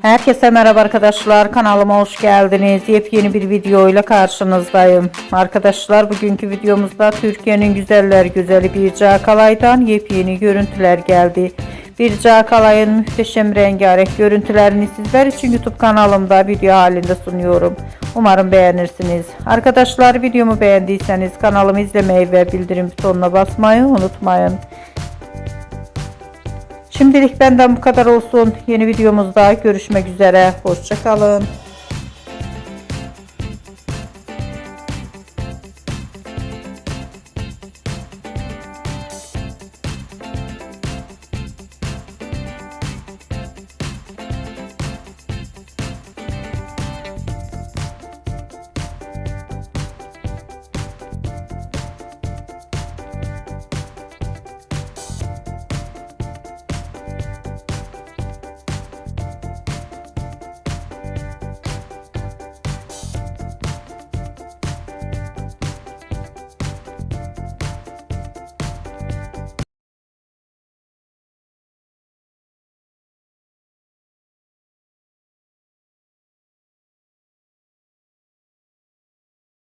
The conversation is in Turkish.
Herkese merhaba arkadaşlar, kanalıma hoş geldiniz. Yepyeni bir video ile karşınızdayım. Arkadaşlar, bugünkü videomuzda Türkiye'nin güzeller güzeli Birce Akalay'dan yepyeni görüntüler geldi. Birce Akalay'ın muhteşem rengarenk görüntülerini sizler için YouTube kanalımda video halinde sunuyorum. Umarım beğenirsiniz. Arkadaşlar, videomu beğendiyseniz kanalımı izlemeyi ve bildirim butonuna basmayı unutmayın. Şimdilik benden bu kadar olsun. Yeni videomuzda görüşmek üzere. Hoşça kalın.